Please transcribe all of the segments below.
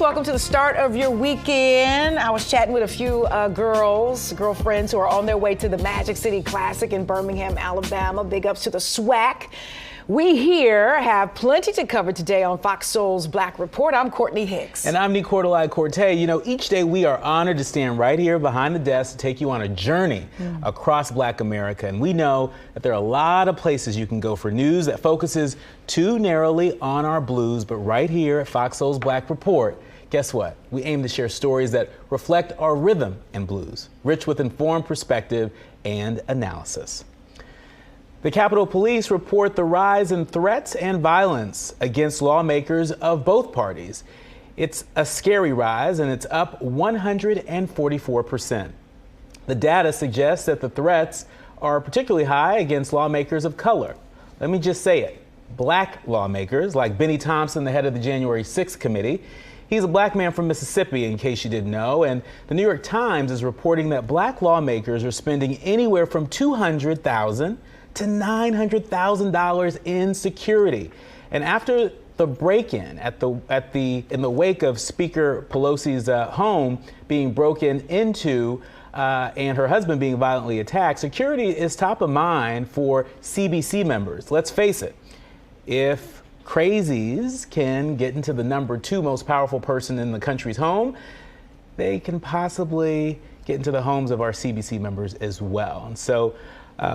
Welcome to the start of your weekend. I was chatting with a few girlfriends who are on their way to the Magic City Classic in Birmingham, Alabama. Big ups to the SWAC. We here have plenty to cover today on FOXSOUL's Black Report. I'm Courtney Hicks. And I'm Nicordelai Corte. You know, each day we are honored to stand right here behind the desk to take you on a journey across Black America. And we know that there are a lot of places you can go for news that focuses too narrowly on our blues. But right here at FOXSOUL's Black Report, guess what? We aim to share stories that reflect our rhythm and blues, rich with informed perspective and analysis. The Capitol Police report the rise in threats and violence against lawmakers of both parties. It's a scary rise, and it's up 144%. The data suggests that the threats are particularly high against lawmakers of color. Let me just say it. Black lawmakers, like Benny Thompson, the head of the January 6th committee. He's a black man from Mississippi, in case you didn't know, and the New York Times is reporting that black lawmakers are spending anywhere from $200,000 to $900,000 in security. And after the break-in in the wake of Speaker Pelosi's home being broken into and her husband being violently attacked, security is top of mind for CBC members. Let's face it, if crazies can get into the number 2 most powerful person in the country's home, they can possibly get into the homes of our CBC members as well. And so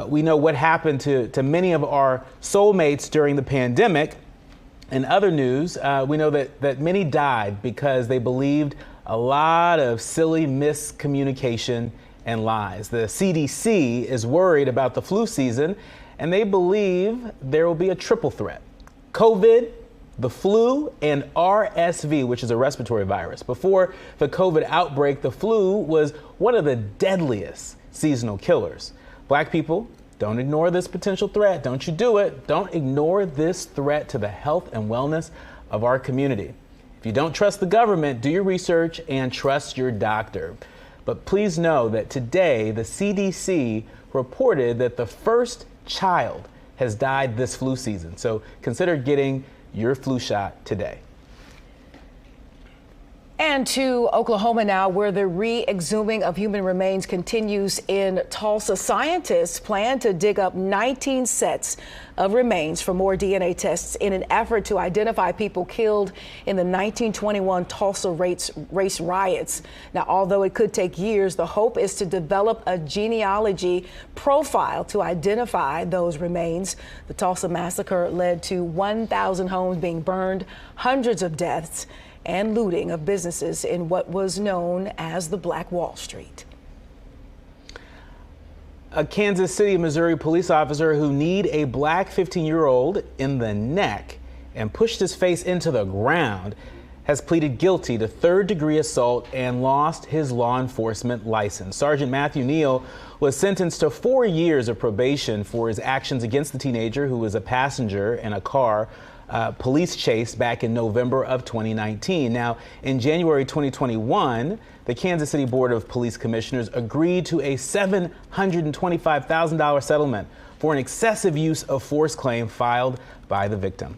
we know what happened to many of our soulmates during the pandemic. In other news, we know that many died because they believed a lot of silly miscommunication and lies. The CDC is worried about the flu season, and they believe there will be a triple threat: COVID, the flu, and RSV, which is a respiratory virus. Before the COVID outbreak, the flu was one of the deadliest seasonal killers. Black people, don't ignore this potential threat. Don't you do it. Don't ignore this threat to the health and wellness of our community. If you don't trust the government, do your research and trust your doctor. But please know that today the CDC reported that the first child has died this flu season. So consider getting your flu shot today. And to Oklahoma now, where the re-exhuming of human remains continues in Tulsa. Scientists plan to dig up 19 sets of remains for more DNA tests in an effort to identify people killed in the 1921 Tulsa race riots. Now, although it could take years, the hope is to develop a genealogy profile to identify those remains. The Tulsa massacre led to 1,000 homes being burned, hundreds of deaths, and looting of businesses in what was known as the Black Wall Street. A Kansas City, Missouri police officer who kneed a black 15-year-old in the neck and pushed his face into the ground has pleaded guilty to third-degree assault and lost his law enforcement license. Sergeant Matthew Neal was sentenced to 4 years of probation for his actions against the teenager, who was a passenger in a car police chase back in November of 2019. Now, in January 2021, the Kansas City Board of Police Commissioners agreed to a $725,000 settlement for an excessive use of force claim filed by the victim.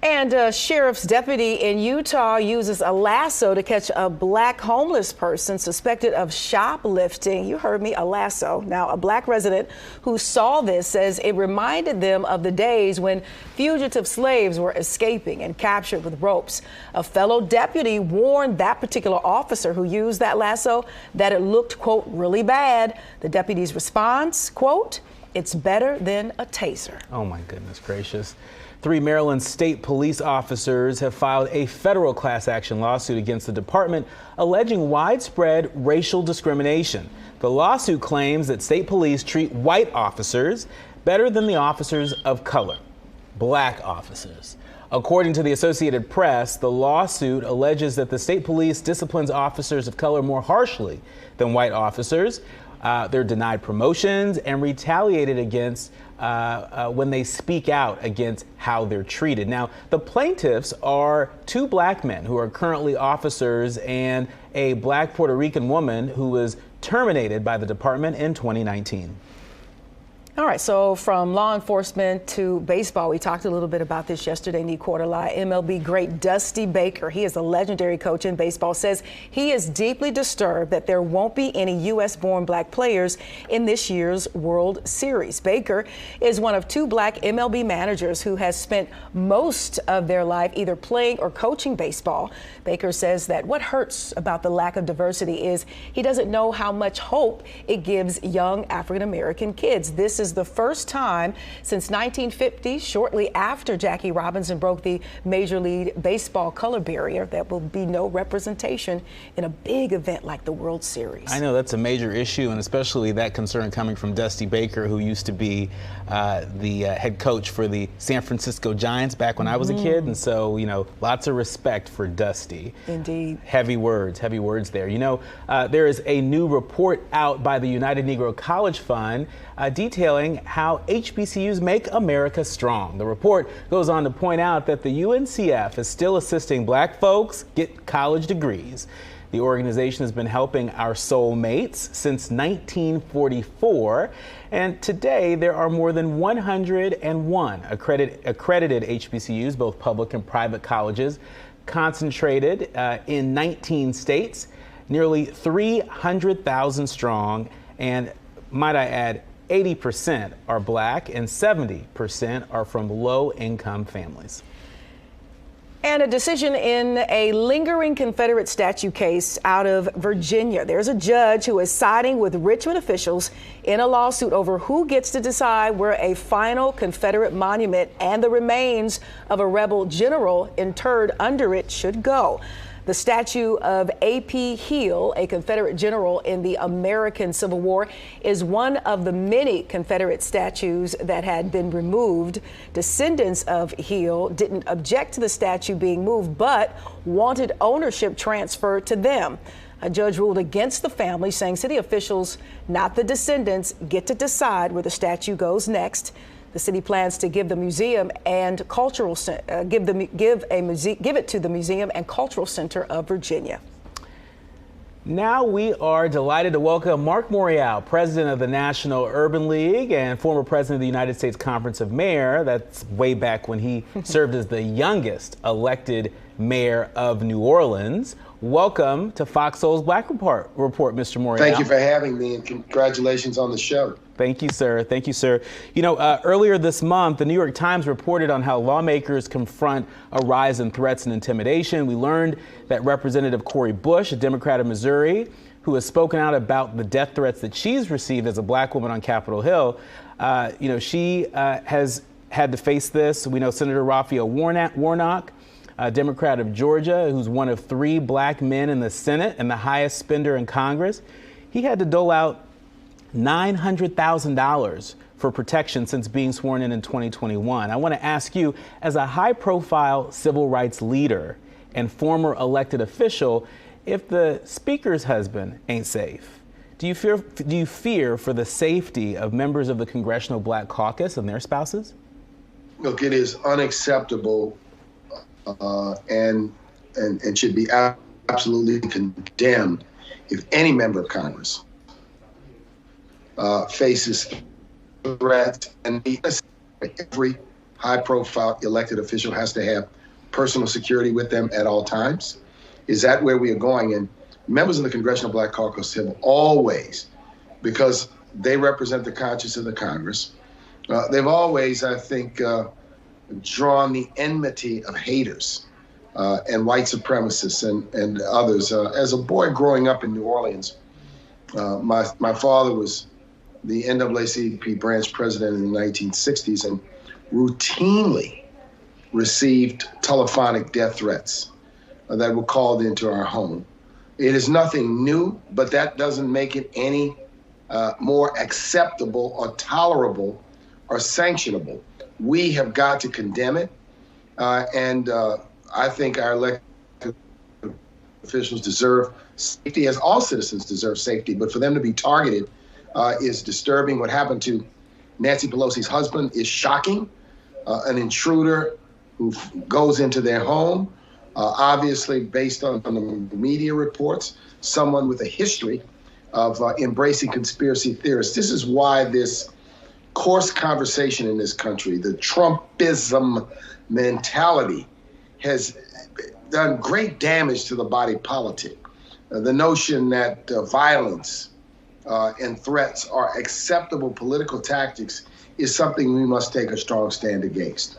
And a sheriff's deputy in Utah uses a lasso to catch a black homeless person suspected of shoplifting. You heard me, a lasso. Now, a black resident who saw this says it reminded them of the days when fugitive slaves were escaping and captured with ropes. A fellow deputy warned that particular officer who used that lasso that it looked, quote, really bad. The deputy's response, quote, "It's better than a taser." Oh, my goodness gracious. 3 Maryland state police officers have filed a federal class action lawsuit against the department alleging widespread racial discrimination. The lawsuit claims that state police treat white officers better than the officers of color, black officers. According to the Associated Press, the lawsuit alleges that the state police disciplines officers of color more harshly than white officers. They're denied promotions and retaliated against when they speak out against how they're treated. Now, the plaintiffs are 2 black men who are currently officers and a black Puerto Rican woman who was terminated by the department in 2019. All right, so from law enforcement to baseball, we talked a little bit about this yesterday, Nick Quarterly. MLB great Dusty Baker, he is a legendary coach in baseball, says he is deeply disturbed that there won't be any U.S.-born black players in this year's World Series. Baker is one of 2 black MLB managers who has spent most of their life either playing or coaching baseball. Baker says that what hurts about the lack of diversity is he doesn't know how much hope it gives young African-American kids. This is the first time since 1950, shortly after Jackie Robinson broke the Major League Baseball color barrier, that will be no representation in a big event like the World Series. I know that's a major issue, and especially that concern coming from Dusty Baker, who used to be the head coach for the San Francisco Giants back when I was a kid. And so, you know, lots of respect for Dusty. Indeed. Heavy words there. You know, there is a new report out by the United Negro College Fund detailing how HBCUs make America strong. The report goes on to point out that the UNCF is still assisting black folks get college degrees. The organization has been helping our soulmates since 1944, and today there are more than 101 accredited HBCUs, both public and private colleges, concentrated in 19 states, nearly 300,000 strong, and might I add, 80% are black and 70% are from low-income families. And a decision in a lingering Confederate statue case out of Virginia. There's a judge who is siding with Richmond officials in a lawsuit over who gets to decide where a final Confederate monument and the remains of a rebel general interred under it should go. The statue of A.P. Hill, a Confederate general in the American Civil War, is one of the many Confederate statues that had been removed. Descendants of Hill didn't object to the statue being moved, but wanted ownership transferred to them. A judge ruled against the family, saying city officials, not the descendants, get to decide where the statue goes next. The city plans to give the museum and cultural give it to the Museum and Cultural Center of Virginia. Now we are delighted to welcome Mark Morial, president of the National Urban League and former president of the United States Conference of Mayors. That's way back when he served as the youngest elected mayor of New Orleans. Welcome to FOXSOUL's Black Report, Mr. Morial. Thank you for having me, and congratulations on the show. Thank you, sir. Thank you, sir. You know, earlier this month, the New York Times reported on how lawmakers confront a rise in threats and intimidation. We learned that Representative Cori Bush, a Democrat of Missouri, who has spoken out about the death threats that she's received as a black woman on Capitol Hill, she has had to face this. We know Senator Raphael Warnock, a Democrat of Georgia, who's one of 3 black men in the Senate and the highest spender in Congress. He had to dole out $900,000 for protection since being sworn in 2021. I want to ask you, as a high-profile civil rights leader and former elected official, if the speaker's husband ain't safe, do you fear for the safety of members of the Congressional Black Caucus and their spouses? Look, it is unacceptable and should be absolutely condemned if any member of Congress faces threats, and every high-profile elected official has to have personal security with them at all times. Is that where we are going? And members of the Congressional Black Caucus have always, because they represent the conscience of the Congress, they've always, I think, drawn the enmity of haters and white supremacists and others. As a boy growing up in New Orleans, my father was the NAACP branch president in the 1960s and routinely received telephonic death threats that were called into our home. It is nothing new, but that doesn't make it any more acceptable or tolerable or sanctionable. We have got to condemn it, and I think our elected officials deserve safety, as all citizens deserve safety, but for them to be targeted is disturbing. What happened to Nancy Pelosi's husband is shocking. An intruder who goes into their home, obviously based on the media reports, someone with a history of embracing conspiracy theorists. This is why this coarse conversation in this country, the Trumpism mentality, has done great damage to the body politic. The notion that violence and threats are acceptable political tactics is something we must take a strong stand against.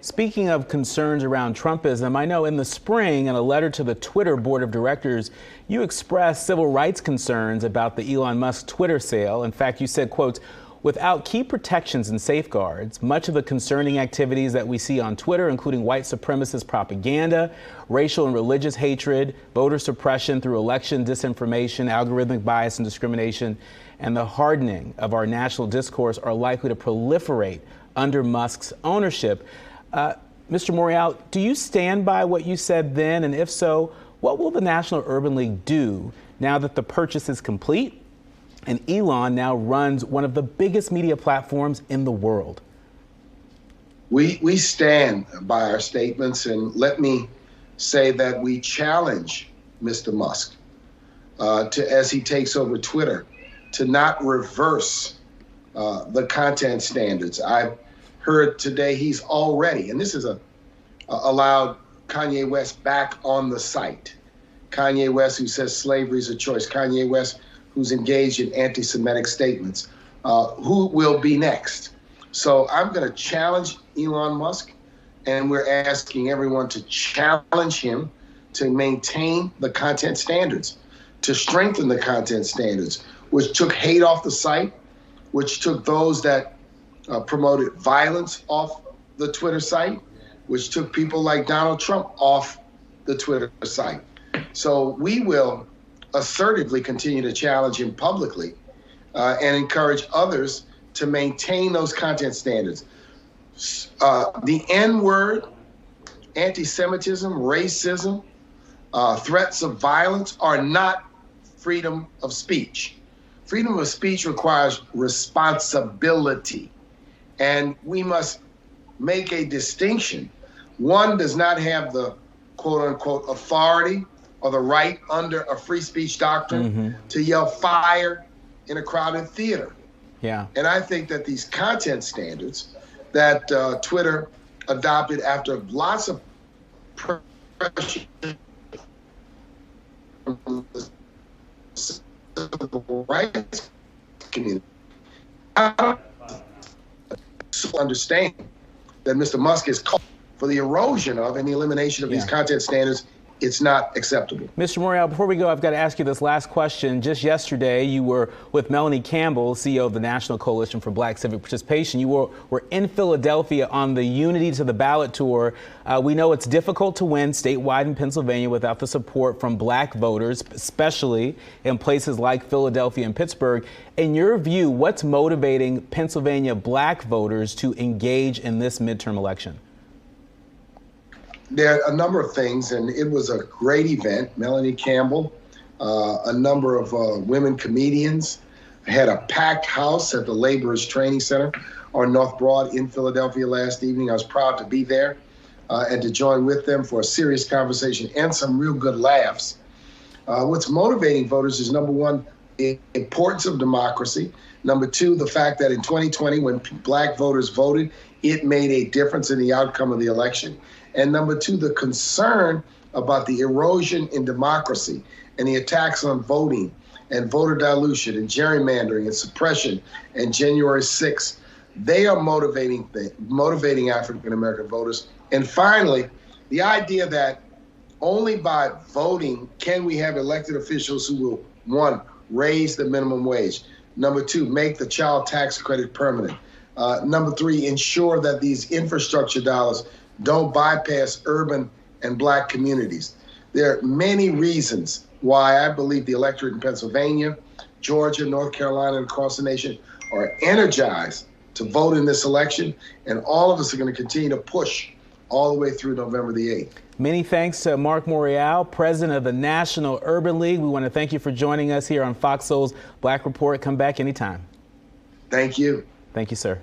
Speaking of concerns around Trumpism, I know in the spring, in a letter to the Twitter board of directors, you expressed civil rights concerns about the Elon Musk Twitter sale. In fact, you said, quote, "Without key protections and safeguards, much of the concerning activities that we see on Twitter, including white supremacist propaganda, racial and religious hatred, voter suppression through election disinformation, algorithmic bias and discrimination, and the hardening of our national discourse are likely to proliferate under Musk's ownership." Mr. Morial, do you stand by what you said then? And if so, what will the National Urban League do now that the purchase is complete and Elon now runs one of the biggest media platforms in the world? We stand by our statements, and let me say that we challenge Mr. Musk as he takes over Twitter, to not reverse the content standards. I've heard today he's already, and this is allowed Kanye West back on the site. Kanye West, who says slavery is a choice. Kanye West, who's engaged in anti-Semitic statements. Who will be next? So I'm going to challenge Elon Musk, and we're asking everyone to challenge him to maintain the content standards, to strengthen the content standards, which took hate off the site, which took those that promoted violence off the Twitter site, which took people like Donald Trump off the Twitter site. So we will assertively continue to challenge him publicly and encourage others to maintain those content standards. The N-word, anti-Semitism, racism, threats of violence are not freedom of speech. Freedom of speech requires responsibility. And we must make a distinction. One does not have the quote unquote authority or the right under a free speech doctrine to yell fire in a crowded theater. Yeah. And I think that these content standards that Twitter adopted after lots of pressure from the civil rights community, understand that Mr. Musk is called for the erosion of and the elimination of these content standards. It's not acceptable. Mr. Morial, before we go, I've got to ask you this last question. Just yesterday, you were with Melanie Campbell, CEO of the National Coalition for Black Civic Participation. You were in Philadelphia on the Unity to the Ballot tour. We know it's difficult to win statewide in Pennsylvania without the support from black voters, especially in places like Philadelphia and Pittsburgh. In your view, what's motivating Pennsylvania black voters to engage in this midterm election? There are a number of things, and it was a great event. Melanie Campbell, a number of women comedians, had a packed house at the Laborers Training Center on North Broad in Philadelphia last evening. I was proud to be there and to join with them for a serious conversation and some real good laughs. What's motivating voters is, number one, the importance of democracy. Number two, the fact that in 2020, when black voters voted, it made a difference in the outcome of the election. And number two, the concern about the erosion in democracy and the attacks on voting and voter dilution and gerrymandering and suppression and January 6th. They are motivating African-American voters. And finally, the idea that only by voting can we have elected officials who will, one, raise the minimum wage. Number two, make the child tax credit permanent. Number three, ensure that these infrastructure dollars don't bypass urban and black communities. There are many reasons why I believe the electorate in Pennsylvania, Georgia, North Carolina, and across the nation are energized to vote in this election, and all of us are going to continue to push all the way through November the 8th. Many thanks to Mark Morial, president of the National Urban League. We want to thank you for joining us here on Fox Soul's Black Report. Come back anytime. Thank you. Thank you, sir.